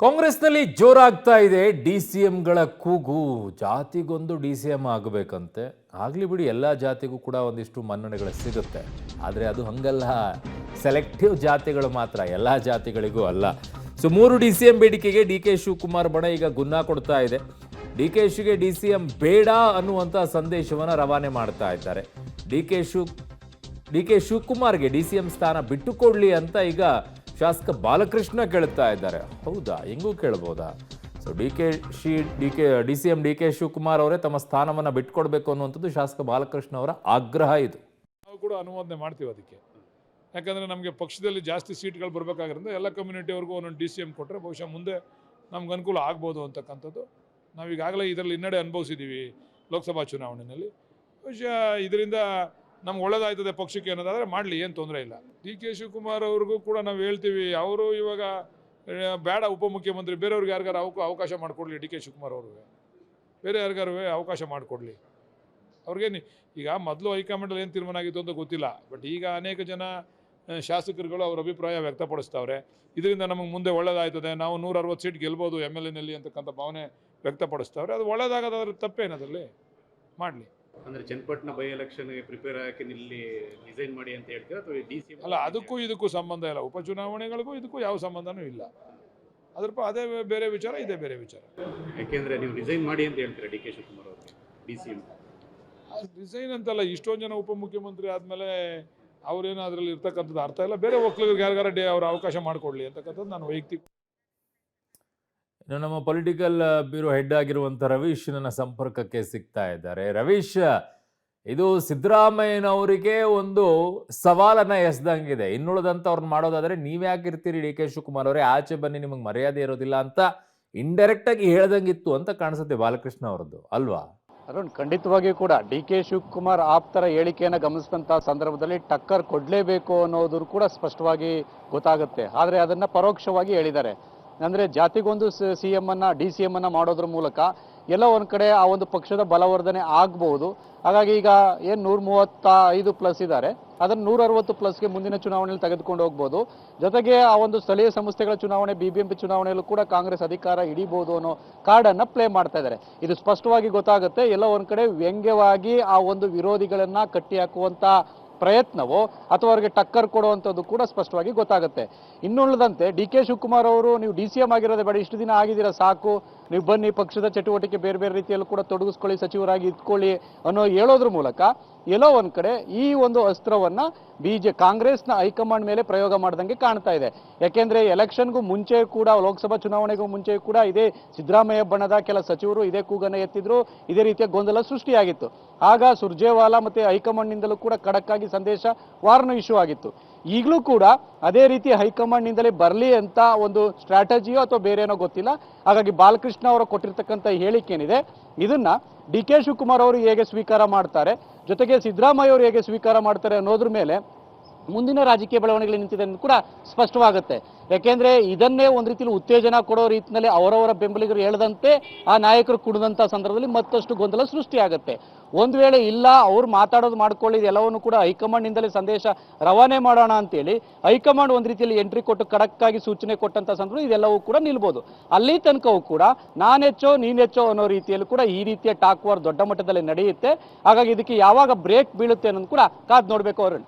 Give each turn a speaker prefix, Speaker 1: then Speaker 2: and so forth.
Speaker 1: ಕಾಂಗ್ರೆಸ್ನಲ್ಲಿ ಜೋರಾಗ್ತಾ ಇದೆ ಡಿಸಿಎಂಗಳ ಕೂಗು. ಜಾತಿಗೊಂದು ಡಿಸಿಎಂ ಆಗಬೇಕಂತೆ. ಆಗ್ಲಿ ಬಿಡಿ, ಎಲ್ಲ ಜಾತಿಗೂ ಕೂಡ ಒಂದಿಷ್ಟು ಮನ್ನಣೆಗಳು ಸಿಗುತ್ತೆ. ಆದರೆ ಅದು ಹಂಗಲ್ಲ, ಸೆಲೆಕ್ಟಿವ್ ಜಾತಿಗಳು ಮಾತ್ರ, ಎಲ್ಲ ಜಾತಿಗಳಿಗೂ ಅಲ್ಲ. ಸೊ 3 ಡಿಸಿಎಂ ಬೇಡಿಕೆಗೆ ಡಿ ಕೆ ಶಿವಕುಮಾರ್ ಬಣ ಈಗ ಗುನ್ನ ಕೊಡ್ತಾ ಇದೆ. ಡಿ ಕೆ ಶಿಗೆ ಡಿಸಿಎಂ ಬೇಡ ಅನ್ನುವಂಥ ಸಂದೇಶವನ್ನು ರವಾನೆ ಮಾಡ್ತಾ ಇದ್ದಾರೆ. ಡಿ ಕೆ ಶಿವಕುಮಾರ್ಗೆ ಡಿಸಿಎಂ ಸ್ಥಾನ ಬಿಟ್ಟುಕೊಡ್ಲಿ ಅಂತ ಈಗ ಶಾಸಕ ಬಾಲಕೃಷ್ಣ ಕೇಳ್ತಾ ಇದ್ದಾರೆ. ಹೌದಾ, ಹೆಂಗೂ ಕೇಳ್ಬೋದಾ? So DCM D K Shivakumar ಅವರೇ ತಮ್ಮ ಸ್ಥಾನವನ್ನು ಬಿಟ್ಕೊಡ್ಬೇಕು ಅನ್ನುವಂಥದ್ದು ಶಾಸಕ ಬಾಲಕೃಷ್ಣ ಅವರ ಆಗ್ರಹ ಇದು.
Speaker 2: ನಾವು ಕೂಡ ಅನುಮೋದನೆ ಮಾಡ್ತೀವಿ ಅದಕ್ಕೆ. ಯಾಕಂದರೆ ನಮಗೆ ಪಕ್ಷದಲ್ಲಿ ಜಾಸ್ತಿ ಸೀಟ್ಗಳು ಬರಬೇಕಾಗಿರೋದ್ರಿಂದ ಎಲ್ಲ ಕಮ್ಯುನಿಟಿಯವ್ರಿಗೂ ಒಂದೊಂದು ಡಿಸಿಎಂ ಕೊಟ್ಟರೆ ಬಹುಶಃ ಮುಂದೆ ನಮ್ಗೆ ಅನುಕೂಲ ಆಗ್ಬೋದು ಅಂತಕ್ಕಂಥದ್ದು. ನಾವೀಗಾಗಲೇ ಇದರಲ್ಲಿ ಹಿನ್ನಡೆ ಅನುಭವಿಸಿದ್ದೀವಿ ಲೋಕಸಭಾ ಚುನಾವಣೆಯಲ್ಲಿ. ಬಹುಶಃ ಇದರಿಂದ ನಮ್ಗೆ ಒಳ್ಳೇದಾಯ್ತದೆ ಪಕ್ಷಕ್ಕೆ ಅನ್ನೋದಾದರೆ ಮಾಡಲಿ, ಏನು ತೊಂದರೆ ಇಲ್ಲ. ಡಿ ಕೆ ಶಿವಕುಮಾರ್ ಅವ್ರಿಗೂ ಕೂಡ ನಾವು ಹೇಳ್ತೀವಿ, ಅವರು ಇವಾಗ ಬೇಡ ಉಪಮುಖ್ಯಮಂತ್ರಿ, ಬೇರೆಯವ್ರಿಗೆ ಯಾರಿಗಾರು ಅವಕಾಶ ಮಾಡಿಕೊಡ್ಲಿ. ಡಿ ಕೆ ಶಿವಕುಮಾರ್ ಅವ್ರಿಗೆ ಬೇರೆ ಯಾರಿಗಾರು ಅವಕಾಶ ಮಾಡಿಕೊಡ್ಲಿ. ಅವ್ರಿಗೇನು ಈಗ ಮೊದಲು ಹೈಕಮಾಂಡಲ್ಲಿ ಏನು ತೀರ್ಮಾನ ಆಗಿತ್ತು ಅಂತ ಗೊತ್ತಿಲ್ಲ, ಬಟ್ ಈಗ ಅನೇಕ ಜನ ಶಾಸಕರುಗಳು ಅವ್ರ ಅಭಿಪ್ರಾಯ ವ್ಯಕ್ತಪಡಿಸ್ತಾವ್ರೆ. ಇದರಿಂದ ನಮಗೆ ಮುಂದೆ ಒಳ್ಳೇದಾಯ್ತದೆ, ನಾವು 160 ಸೀಟ್ ಗೆಲ್ಬೋದು MLA ಅಂತಕ್ಕಂಥ ಭಾವನೆ ವ್ಯಕ್ತಪಡಿಸ್ತಾವ್ರೆ. ಅದು ಒಳ್ಳೇದಾಗೋದಾದ್ರೆ ತಪ್ಪೇನದಲ್ಲಿ, ಮಾಡಲಿ.
Speaker 3: ಅಂದರೆ ಚನ್ನಪಟ್ಟಣ ಬೈ ಎಲೆಕ್ಷನ್ಗೆ ಪ್ರಿಪೇರ್ ಆಗಿ ಇಲ್ಲಿ ಡಿಸೈನ್ ಮಾಡಿ ಅಂತ ಹೇಳ್ತೀರಾ ಅಥವಾ ಡಿಸಿಎಂ?
Speaker 2: ಅಲ್ಲ, ಅದಕ್ಕೂ ಇದಕ್ಕೂ ಸಂಬಂಧ ಇಲ್ಲ. ಉಪಚುನಾವಣೆಗಳಿಗೂ ಇದಕ್ಕೂ ಯಾವ ಸಂಬಂಧನೂ ಇಲ್ಲ. ಅದೇ ಬೇರೆ ವಿಚಾರ, ಇದೇ ಬೇರೆ ವಿಚಾರ.
Speaker 3: ಯಾಕೆಂದರೆ ನೀವು ಡಿಸೈನ್ ಮಾಡಿ ಅಂತ ಹೇಳ್ತೀರಾ ಡಿ ಕೆ ಶಿವಕುಮಾರ್ ಅವ್ರಿಗೆ ಡಿಸಿಎಂ?
Speaker 2: ಡಿಸೈನ್ ಅಂತಲ್ಲ, ಇಷ್ಟೊಂದು ಜನ ಉಪಮುಖ್ಯಮಂತ್ರಿ ಆದಮೇಲೆ ಅವ್ರೇನು ಅದರಲ್ಲಿ ಇರ್ತಕ್ಕಂಥದ್ದು ಅರ್ಥ ಇಲ್ಲ. ಬೇರೆ ಒಕ್ಕಲಿಗರಿಗೆ ಯಾರಿಗಾರ ಅವ್ರ ಅವಕಾಶ ಮಾಡಿಕೊಡ್ಲಿ ಅಂತಕ್ಕಂಥದ್ದು ನಾನು ವೈಯಕ್ತಿಕ.
Speaker 1: ಇನ್ನು ನಮ್ಮ ಪೊಲಿಟಿಕಲ್ ಬ್ಯೂರೋ ಹೆಡ್ ಆಗಿರುವಂಥ ರವೀಶ್ ನನ್ನ ಸಂಪರ್ಕಕ್ಕೆ ಸಿಗ್ತಾ ಇದ್ದಾರೆ. ರವೀಶ್, ಇದು ಸಿದ್ದರಾಮಯ್ಯನವರಿಗೆ ಒಂದು ಸವಾಲನ್ನ ಎಸ್ದಂಗಿದೆ. ಇನ್ನುಳಿದಂಥವ್ರನ್ನ ಮಾಡೋದಾದ್ರೆ ನೀವ್ಯಾಕಿರ್ತೀರಿ ಡಿ ಕೆ ಶಿವಕುಮಾರ್ ಅವರೇ, ಆಚೆ ಬನ್ನಿ, ನಿಮಗೆ ಮರ್ಯಾದೆ ಇರೋದಿಲ್ಲ ಅಂತ ಇಂಡೈರೆಕ್ಟ್ ಆಗಿ ಹೇಳ್ದಂಗಿತ್ತು ಅಂತ ಕಾಣಿಸುತ್ತೆ ಬಾಲಕೃಷ್ಣ ಅವರದ್ದು, ಅಲ್ವಾ?
Speaker 4: ಅರುಣ್, ಖಂಡಿತವಾಗಿಯೂ ಕೂಡ ಡಿ ಕೆ ಶಿವಕುಮಾರ್ ಆಪ್ತರ ಹೇಳಿಕೆಯನ್ನು ಗಮನಿಸಿದಂಥ ಸಂದರ್ಭದಲ್ಲಿ ಟಕ್ಕರ್ ಕೊಡಲೇಬೇಕು ಅನ್ನೋದು ಕೂಡ ಸ್ಪಷ್ಟವಾಗಿ ಗೊತ್ತಾಗುತ್ತೆ. ಆದರೆ ಅದನ್ನು ಪರೋಕ್ಷವಾಗಿ ಹೇಳಿದ್ದಾರೆ. ಅಂದರೆ ಜಾತಿಗೊಂದು CM ಅನ್ನ DCM ಅನ್ನ ಮಾಡೋದ್ರ ಮೂಲಕ ಎಲ್ಲ ಒಂದು ಕಡೆ ಆ ಒಂದು ಪಕ್ಷದ ಬಲವರ್ಧನೆ ಆಗ್ಬಹುದು. ಹಾಗಾಗಿ ಈಗ ಏನು 135+ ಇದ್ದಾರೆ, ಅದನ್ನು 160+ ಮುಂದಿನ ಚುನಾವಣೆಯಲ್ಲಿ ತೆಗೆದುಕೊಂಡು ಹೋಗ್ಬೋದು. ಜೊತೆಗೆ ಆ ಒಂದು ಸ್ಥಳೀಯ ಸಂಸ್ಥೆಗಳ ಚುನಾವಣೆ, BBMP ಚುನಾವಣೆಯಲ್ಲೂ ಕೂಡ ಕಾಂಗ್ರೆಸ್ ಅಧಿಕಾರ ಹಿಡಿಬಹುದು ಅನ್ನೋ ಕಾರ್ಡನ್ನು ಪ್ಲೇ ಮಾಡ್ತಾ ಇದ್ದಾರೆ. ಇದು ಸ್ಪಷ್ಟವಾಗಿ ಗೊತ್ತಾಗುತ್ತೆ. ಎಲ್ಲ ಒಂದು ಕಡೆ ವ್ಯಂಗ್ಯವಾಗಿ ಆ ಒಂದು ವಿರೋಧಿಗಳನ್ನ ಕಟ್ಟಿ ಹಾಕುವಂತ ಪ್ರಯತ್ನವೋ ಅಥವಾ ಅವರಿಗೆ ಟಕ್ಕರ್ ಕೊಡುವಂಥದ್ದು ಕೂಡ ಸ್ಪಷ್ಟವಾಗಿ ಗೊತ್ತಾಗುತ್ತೆ. ಇನ್ನುಳಿದಂತೆ ಡಿ ಕೆ ಶಿವಕುಮಾರ್ ಅವರು, ನೀವು DCM ಆಗಿರೋದೇ ಬೇಡ, ಇಷ್ಟು ದಿನ ಆಗಿದ್ದೀರಾ ಸಾಕು, ನೀವು ಬನ್ನಿ ಪಕ್ಷದ ಚಟುವಟಿಕೆ ಬೇರೆ ಬೇರೆ ರೀತಿಯಲ್ಲೂ ಕೂಡ ತೊಡಗಿಸ್ಕೊಳ್ಳಿ, ಸಚಿವರಾಗಿ ಇದ್ಕೊಳ್ಳಿ ಅನ್ನೋ ಹೇಳೋದ್ರ ಮೂಲಕ ಎಲ್ಲೋ ಒಂದ್ ಕಡೆ ಈ ಒಂದು ಅಸ್ತ್ರವನ್ನ ಕಾಂಗ್ರೆಸ್ನ ಹೈಕಮಾಂಡ್ ಮೇಲೆ ಪ್ರಯೋಗ ಮಾಡ್ದಂಗೆ ಕಾಣ್ತಾ ಇದೆ. ಯಾಕೆಂದ್ರೆ ಎಲೆಕ್ಷನ್ಗೂ ಮುಂಚೆ ಕೂಡ, ಲೋಕಸಭಾ ಚುನಾವಣೆಗೂ ಮುಂಚೆ ಕೂಡ ಇದೇ ಸಿದ್ದರಾಮಯ್ಯ ಬಣದ ಕೆಲ ಸಚಿವರು ಇದೇ ಕೂಗನ್ನ ಎತ್ತಿದ್ರು, ಇದೇ ರೀತಿಯ ಗೊಂದಲ ಸೃಷ್ಟಿಯಾಗಿತ್ತು. ಆಗ ಸುರ್ಜೇವಾಲಾ ಮತ್ತೆ ಹೈಕಮಾಂಡ್ ನಿಂದಲೂ ಕೂಡ ಖಡಕ್ ಆಗಿ ಸಂದೇಶ ವಾರ್ನ್ ಇಶ್ಯೂ ಆಗಿತ್ತು. ಈಗಲೂ ಕೂಡ ಅದೇ ರೀತಿ ಹೈಕಮಾಂಡ್ ನಿಂದಲೇ ಬರಲಿ ಅಂತ ಒಂದು ಸ್ಟ್ರಾಟಜಿಯೋ ಅಥವಾ ಬೇರೆ ಏನೋ ಗೊತ್ತಿಲ್ಲ. ಹಾಗಾಗಿ ಬಾಲಕೃಷ್ಣ ಅವರು ಕೊಟ್ಟಿರ್ತಕ್ಕಂಥ ಹೇಳಿಕೆ ಏನಿದೆ, ಇದನ್ನ ಡಿ ಕೆ ಶಿವಕುಮಾರ್ ಅವರು ಹೇಗೆ ಸ್ವೀಕಾರ ಮಾಡ್ತಾರೆ, ಜೊತೆಗೆ ಸಿದ್ದರಾಮಯ್ಯ ಅವರು ಹೇಗೆ ಸ್ವೀಕಾರ ಮಾಡ್ತಾರೆ ಅನ್ನೋದ್ರ ಮೇಲೆ ಮುಂದಿನ ರಾಜಕೀಯ ಬೆಳವಣಿಗೆ ನಿಂತಿದೆ ಅಂತ ಕೂಡ ಸ್ಪಷ್ಟವಾಗುತ್ತೆ. ಯಾಕೆಂದ್ರೆ ಇದನ್ನೇ ಒಂದು ರೀತಿಯಲ್ಲಿ ಉತ್ತೇಜನ ಕೊಡೋ ರೀತಿಯಲ್ಲಿ ಅವರವರ ಬೆಂಬಲಿಗರು ಹೇಳ್ದಂತೆ ಆ ನಾಯಕರು ಕುಡಿದಂತ ಸಂದರ್ಭದಲ್ಲಿ ಮತ್ತಷ್ಟು ಗೊಂದಲ ಸೃಷ್ಟಿಯಾಗುತ್ತೆ. ಒಂದು ವೇಳೆ ಇಲ್ಲ, ಅವ್ರು ಮಾತಾಡೋದು ಮಾಡ್ಕೊಳ್ಳಿ, ಎಲ್ಲವನ್ನು ಕೂಡ ಹೈಕಮಾಂಡ್ ನಿಂದಲೇ ಸಂದೇಶ ರವಾನೆ ಮಾಡೋಣ ಅಂತೇಳಿ ಹೈಕಮಾಂಡ್ ಒಂದು ರೀತಿಯಲ್ಲಿ ಎಂಟ್ರಿ ಕೊಟ್ಟು ಖಡಕ್ ಆಗಿ ಸೂಚನೆ ಕೊಟ್ಟಂತ ಸಂದರ್ಭ ಇದೆಲ್ಲವೂ ಕೂಡ ನಿಲ್ಬೋದು. ಅಲ್ಲಿ ತನಕವೂ ಕೂಡ ನಾನೆಚ್ಚೋ ನೀನೆಚ್ಚೋ ಅನ್ನೋ ರೀತಿಯಲ್ಲಿ ಕೂಡ ಈ ರೀತಿಯ ಟಾಕ್ ವಾರ್ ದೊಡ್ಡ ಮಟ್ಟದಲ್ಲಿ ನಡೆಯುತ್ತೆ. ಹಾಗಾಗಿ ಇದಕ್ಕೆ ಯಾವಾಗ ಬ್ರೇಕ್ ಬೀಳುತ್ತೆ ಅನ್ನೋದು ಕೂಡ ಕಾದ್ ನೋಡ್ಬೇಕು ಅವರು.